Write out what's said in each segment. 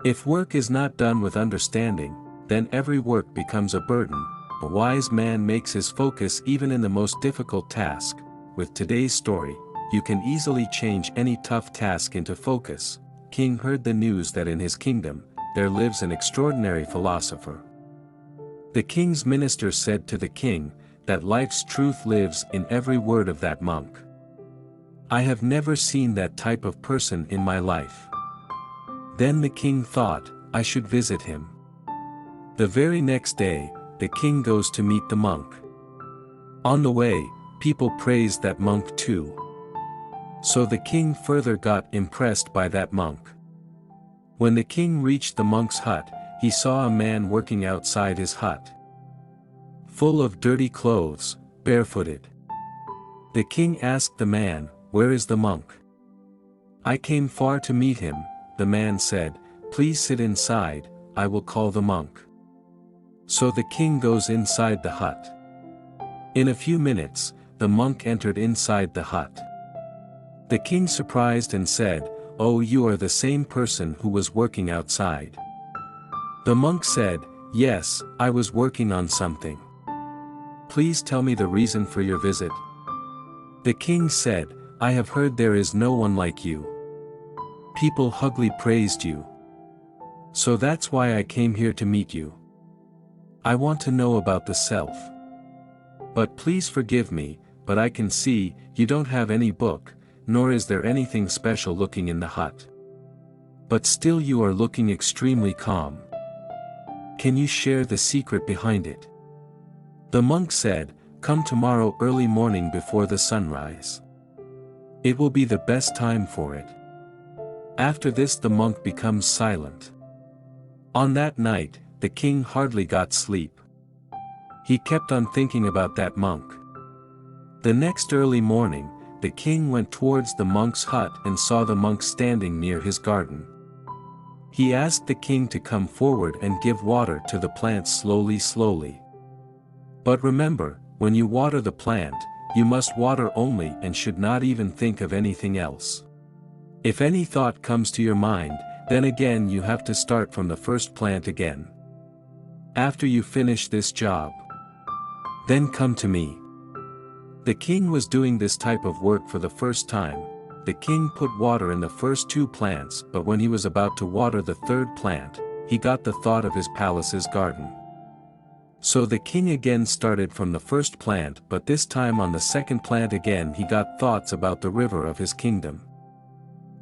If work is not done with understanding, then every work becomes a burden. A wise man makes his focus even in the most difficult task. With today's story, you can easily change any tough task into focus. King heard the news that in his kingdom, there lives an extraordinary philosopher. The king's minister said to the king, that life's truth lives in every word of that monk. I have never seen that type of person in my life. Then the king thought, I should visit him. The very next day, the king goes to meet the monk. On the way, people praised that monk too. So the king further got impressed by that monk. When the king reached the monk's hut, he saw a man working outside his hut, full of dirty clothes, barefooted. The king asked the man, "Where is the monk?" "I came far to meet him," the man said. "Please sit inside, I will call the monk." So the king goes inside the hut. In a few minutes, the monk entered inside the hut. The king surprised and said, "Oh, you are the same person who was working outside." The monk said, "Yes, I was working on something. Please tell me the reason for your visit." The king said, "I have heard there is no one like you. People hugly praised you. So that's why I came here to meet you. I want to know about the self. But please forgive me, but I can see, you don't have any book, nor is there anything special looking in the hut. But still you are looking extremely calm. Can you share the secret behind it?" The monk said, "Come tomorrow early morning before the sunrise. It will be the best time for it." After this the monk becomes silent. On that night, the king hardly got sleep. He kept on thinking about that monk. The next early morning, the king went towards the monk's hut and saw the monk standing near his garden. He asked the king to come forward and give water to the plant slowly. But remember, when you water the plant, you must water only and should not even think of anything else. If any thought comes to your mind, then again you have to start from the first plant again. After you finish this job, then come to me. The king was doing this type of work for the first time. The king put water in the first two plants, but when he was about to water the third plant, he got the thought of his palace's garden. So the king again started from the first plant, but this time on the second plant again he got thoughts about the river of his kingdom.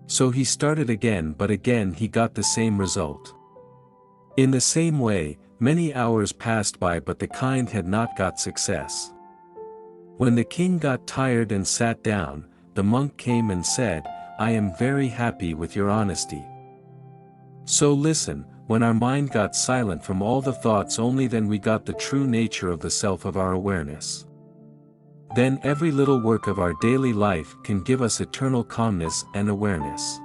So he started again, but again he got the same result. In the same way, many hours passed by, but the kind had not got success. When the king got tired and sat down, the monk came and said, "I am very happy with your honesty. So listen, when our mind got silent from all the thoughts, only then we got the true nature of the self of our awareness. Then every little work of our daily life can give us eternal calmness and awareness."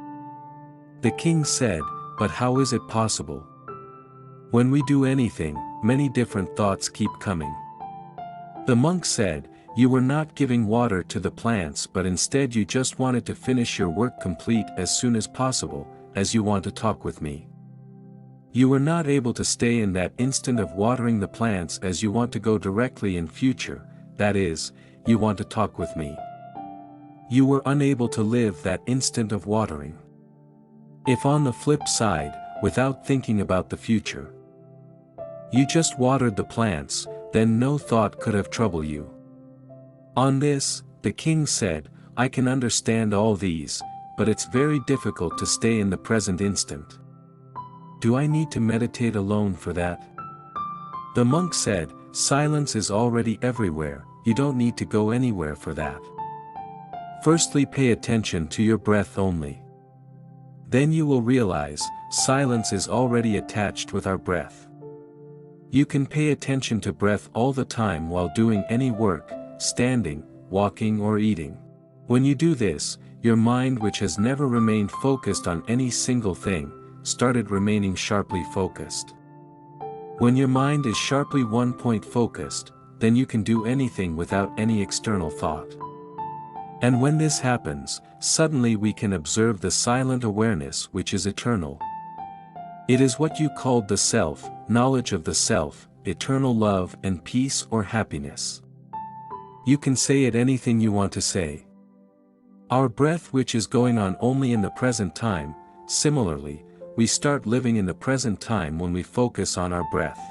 The king said, "But how is it possible? When we do anything, many different thoughts keep coming." The monk said, "You were not giving water to the plants, but instead you just wanted to finish your work complete as soon as possible, as you want to talk with me. You were not able to stay in that instant of watering the plants as you want to go directly in future, that is, you want to talk with me. You were unable to live that instant of watering. If on the flip side, without thinking about the future, you just watered the plants, then no thought could have troubled you." On this, the king said, "I can understand all these, but it's very difficult to stay in the present instant. Do I need to meditate alone for that?" The monk said, "Silence is already everywhere, you don't need to go anywhere for that. Firstly, pay attention to your breath only. Then you will realize, silence is already attached with our breath. You can pay attention to breath all the time while doing any work, standing, walking or eating. When you do this, your mind, which has never remained focused on any single thing, started remaining sharply focused. When your mind is sharply one point focused, then you can do anything without any external thought. And when this happens, suddenly we can observe the silent awareness which is eternal. It is what you called the self, knowledge of the self, eternal love and peace or happiness. You can say it anything you want to say. Our breath which is going on only in the present time, similarly, we start living in the present time when we focus on our breath.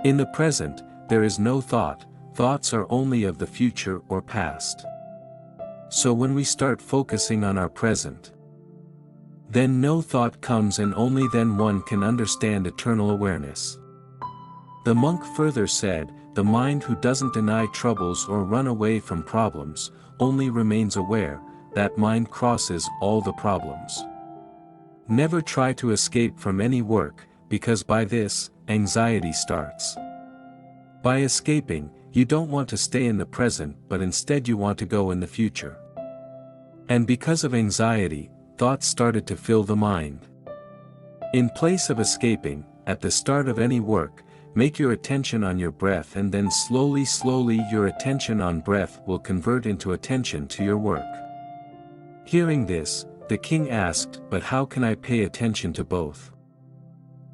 In the present, there is no thought, thoughts are only of the future or past. So when we start focusing on our present, then no thought comes and only then one can understand eternal awareness. The monk further said, the mind who doesn't deny troubles or run away from problems, only remains aware, that mind crosses all the problems. Never try to escape from any work, because by this, anxiety starts. By escaping, you don't want to stay in the present but instead you want to go in the future. And because of anxiety, thoughts started to fill the mind. In place of escaping, at the start of any work, make your attention on your breath and then slowly your attention on breath will convert into attention to your work. Hearing this, the king asked, but how can I pay attention to both?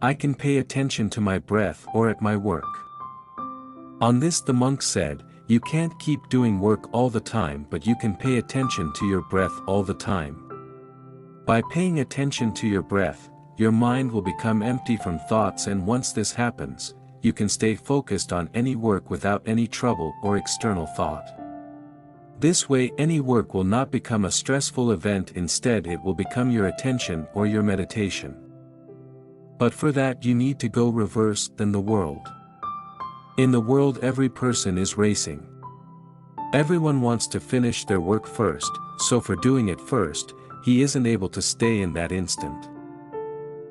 I can pay attention to my breath or at my work. On this the monk said, you can't keep doing work all the time but you can pay attention to your breath all the time. By paying attention to your breath, your mind will become empty from thoughts and once this happens, you can stay focused on any work without any trouble or external thought. This way any work will not become a stressful event, instead it will become your attention or your meditation. But for that you need to go reverse than the world. In the world every person is racing. Everyone wants to finish their work first, so for doing it first, he isn't able to stay in that instant.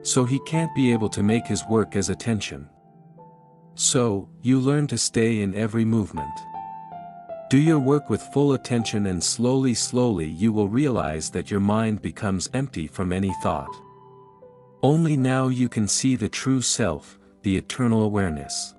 So he can't be able to make his work as attention. So, you learn to stay in every movement. Do your work with full attention and slowly you will realize that your mind becomes empty from any thought. Only now you can see the true self, the eternal awareness.